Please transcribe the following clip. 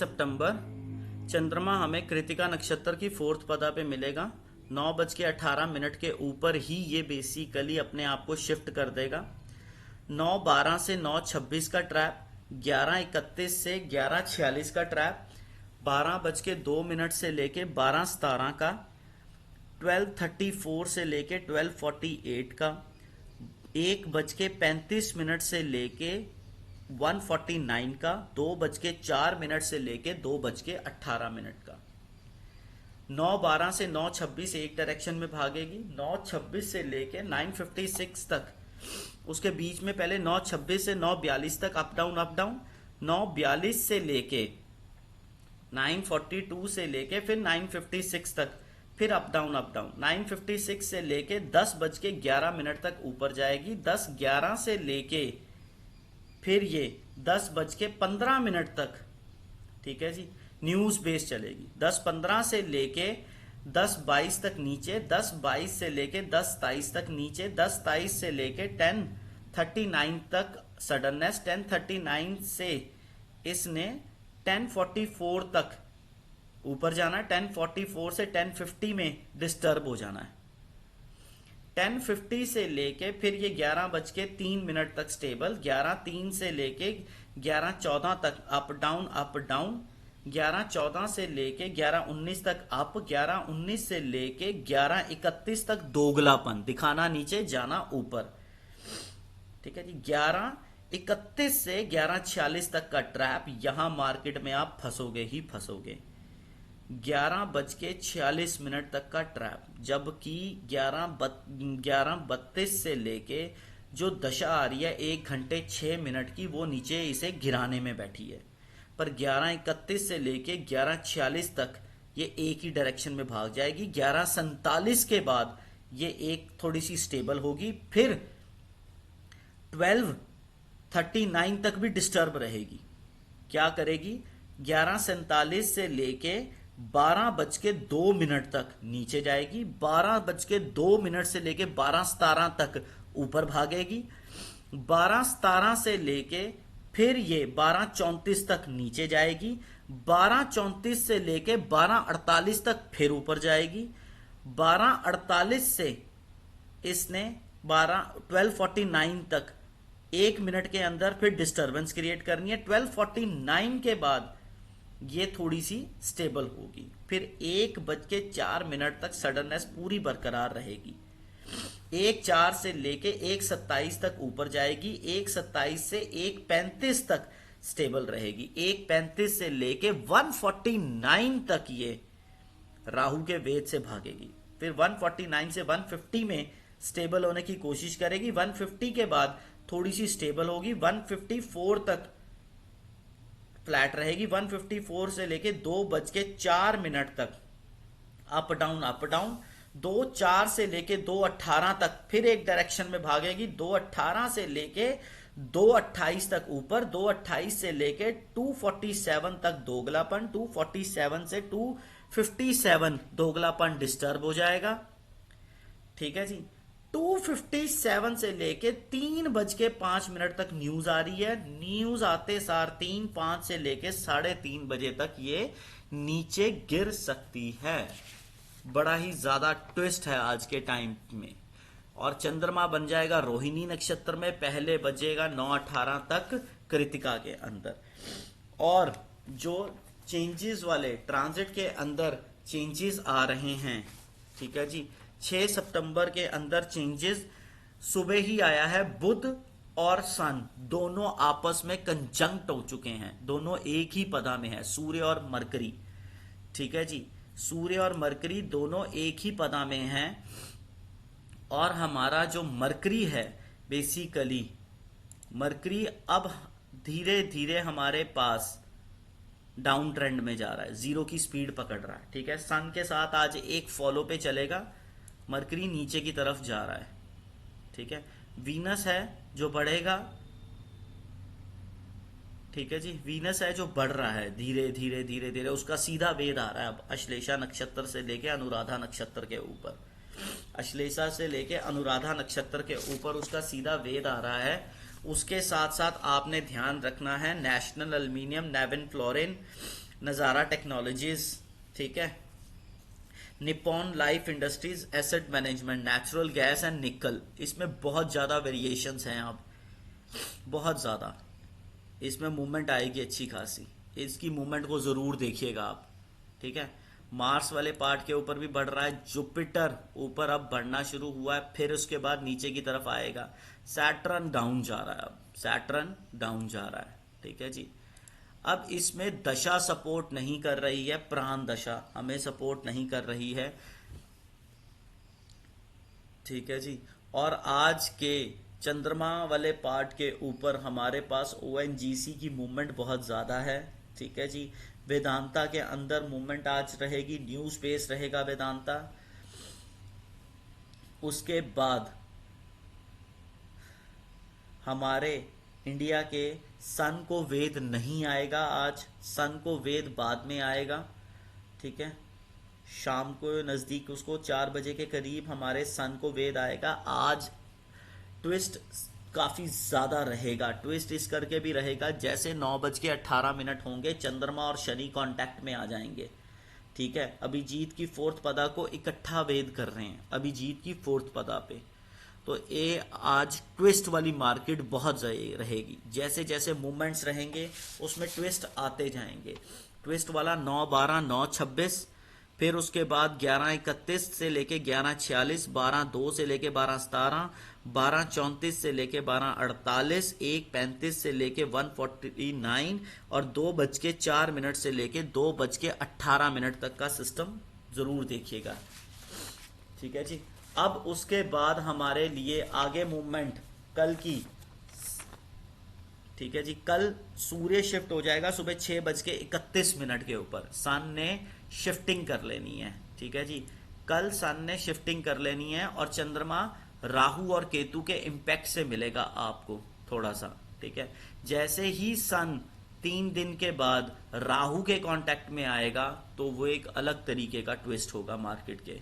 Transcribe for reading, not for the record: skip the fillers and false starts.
सितंबर। चंद्रमा हमें कृतिका नक्षत्र की फोर्थ पदा पे मिलेगा। 9:18 के ऊपर ही ये बेसिकली अपने आप को शिफ्ट कर देगा। 9:12 से 9:26 का ट्रैप, 11:31 से 11:46 का ट्रैप, 12:02 से लेके 12:17 का, 12:34 से लेके 12:48 का, 1:35 से लेके 1:49 का, 2:04 से लेके 2:18 का। 9:12 से 9:26 एक डायरेक्शन में भागेगी। 9:26 से लेके 9:56 तक, उसके बीच में पहले 9:26 से 9:42 तक अप डाउन अप डाउन। 9:42 से लेके 9:42 से लेके फिर 9:56 तक, फिर अप डाउन अप डाउन। 9:56 से लेके 10:11 तक ऊपर जाएगी। 10:11 से लेके फिर ये 10:15 तक, ठीक है जी, न्यूज बेस चलेगी। 10:15 से लेके 10:22 तक नीचे, 10:22 से लेके 10:23 तक नीचे, 10:23 से लेके 10:39 तक सडननेस, 10:39 से इसने 10:44 तक ऊपर जाना है। 10:44 से 10:50 में डिस्टर्ब हो जाना है। 10:50 से लेके फिर ये 11:03 तक स्टेबल। 11:03 से लेके 11:14 तक अप डाउन अप डाउन। 11:14 से लेके 11:19 तक अप। 11:19 से लेके 11:31 तक दोगलापन, दिखाना नीचे जाना ऊपर, ठीक है जी। 11:31 से 11:46 तक का ट्रैप, यहां मार्केट में आप फंसोगे ही फंसोगे। 11:46 तक का ट्रैप, जबकि 11:32 से लेके जो दशा आ रही है 1 घंटे 6 मिनट की, वो नीचे इसे गिराने में बैठी है। पर 11:31 से लेके 11:46 तक ये एक ही डायरेक्शन में भाग जाएगी। 11:47 के बाद ये एक थोड़ी सी स्टेबल होगी, फिर 12:39 तक भी डिस्टर्ब रहेगी। क्या करेगी? 11:47 से लेके 12:02 तक नीचे जाएगी। 12:02 से लेके 12:17 तक ऊपर भागेगी। 12:17 से लेके फिर ये 12:34 तक नीचे जाएगी। 12:34 से लेके 12:48 तक फिर ऊपर जाएगी। 12:48 से इसने 12:49 तक 1 मिनट के अंदर फिर डिस्टरबेंस क्रिएट करनी है। 12:49 के बाद ये थोड़ी सी स्टेबल होगी, फिर 1:04 तक सडननेस पूरी बरकरार रहेगी। 1:04 से लेके 1:27 तक ऊपर जाएगी। 1:27 से 1:35 तक स्टेबल रहेगी। 1:35 से लेके 1:49 तक ये राहु के वेद से भागेगी। फिर 1:49 से 1:50 में स्टेबल होने की कोशिश करेगी। 1:50 के बाद थोड़ी सी स्टेबल होगी। 1:54 तक फ्लैट रहेगी। 1:54 से लेके 2:04 तक अप डाउन अप डाउन। 2:04 से लेके 2:18 तक फिर एक डायरेक्शन में भागेगी। 2:18 से लेके 2:28 तक ऊपर। 2:28 से लेके 2:47 तक दोगलापन। 2:47 से 2:57 दोगलापन डिस्टर्ब हो जाएगा, ठीक है जी। 2:57 से लेके 3:05 तक न्यूज आ रही है। न्यूज आते सार 3:05 से लेके 3:30 बजे तक ये नीचे गिर सकती है। बड़ा ही ज्यादा ट्विस्ट है आज के टाइम में। और चंद्रमा बन जाएगा रोहिणी नक्षत्र में, पहले बजेगा 9:18 तक कृतिका के अंदर। और जो चेंजेस वाले ट्रांजिट के अंदर चेंजेस आ रहे हैं, ठीक है जी, 6 सितंबर के अंदर चेंजेस सुबह ही आया है। बुध और सन दोनों आपस में कंजंक्ट हो चुके हैं, दोनों एक ही पदा में है, सूर्य और मरकरी, ठीक है जी। सूर्य और मरकरी दोनों एक ही पदा में हैं। और हमारा जो मरकरी है, बेसिकली मरकरी अब धीरे धीरे हमारे पास डाउन ट्रेंड में जा रहा है, जीरो की स्पीड पकड़ रहा है, ठीक है। सन के साथ आज एक फॉलो पे चलेगा। मरकरी नीचे की तरफ जा रहा है, ठीक है। वीनस है जो बढ़ेगा, ठीक है जी। वीनस है जो बढ़ रहा है धीरे धीरे धीरे धीरे, उसका सीधा वेद आ रहा है अब अश्लेषा नक्षत्र से लेके अनुराधा नक्षत्र के ऊपर। अश्लेषा से लेके अनुराधा नक्षत्र के ऊपर उसका सीधा वेद आ रहा है। उसके साथ साथ आपने ध्यान रखना है नेशनल एल्यूमिनियम नेविन फ्लोरिन नज़ारा टेक्नोलॉजीज, ठीक है, Nippon life industries asset management, natural gas and निकल, इसमें बहुत ज़्यादा वेरिएशंस हैं। आप बहुत ज़्यादा इसमें मूवमेंट आएगी अच्छी खासी, इसकी मूवमेंट को ज़रूर देखिएगा आप, ठीक है। मार्स वाले पार्ट के ऊपर भी बढ़ रहा है, जुपिटर ऊपर अब बढ़ना शुरू हुआ है, फिर उसके बाद नीचे की तरफ आएगा। सैटर्न डाउन जा रहा है, अब सैटर्न डाउन जा रहा है, ठीक है जी। अब इसमें दशा सपोर्ट नहीं कर रही है, प्राण दशा हमें सपोर्ट नहीं कर रही है, ठीक है जी। और आज के चंद्रमा वाले पार्ट के ऊपर हमारे पास ओएनजीसी की मूवमेंट बहुत ज़्यादा है, ठीक है जी। वेदांता के अंदर मूवमेंट आज रहेगी, न्यू स्पेस रहेगा वेदांता। उसके बाद हमारे इंडिया के सन को वेद नहीं आएगा आज, सन को वेद बाद में आएगा, ठीक है। शाम को नज़दीक उसको 4 बजे के करीब हमारे सन को वेद आएगा। आज ट्विस्ट काफ़ी ज़्यादा रहेगा, ट्विस्ट इस करके भी रहेगा जैसे 9:18 होंगे चंद्रमा और शनि कांटेक्ट में आ जाएंगे, ठीक है। अभिजीत की फोर्थ पदा को इकट्ठा वेद कर रहे हैं, अभिजीत की फोर्थ पदा पे, तो ये आज ट्विस्ट वाली मार्केट बहुत रहेगी। जैसे जैसे मूवमेंट्स रहेंगे उसमें ट्विस्ट आते जाएंगे। ट्विस्ट वाला 9/12, 9/26, फिर उसके बाद 11/31 से लेके 11/46, 12/2 से लेके 12/17, 12/34 से लेके 12/48, 1/35 से लेके 1:49 और 2:04 से लेके 2:18 तक का सिस्टम जरूर देखिएगा, ठीक है जी। अब उसके बाद हमारे लिए आगे मूवमेंट कल की, ठीक है जी। कल सूर्य शिफ्ट हो जाएगा सुबह 6:31 के ऊपर, सन ने शिफ्टिंग कर लेनी है, ठीक है जी। कल सन ने शिफ्टिंग कर लेनी है और चंद्रमा राहु और केतु के इम्पैक्ट से मिलेगा आपको थोड़ा सा, ठीक है। जैसे ही सन 3 दिन के बाद राहु के कांटेक्ट में आएगा तो वो एक अलग तरीके का ट्विस्ट होगा मार्केट के,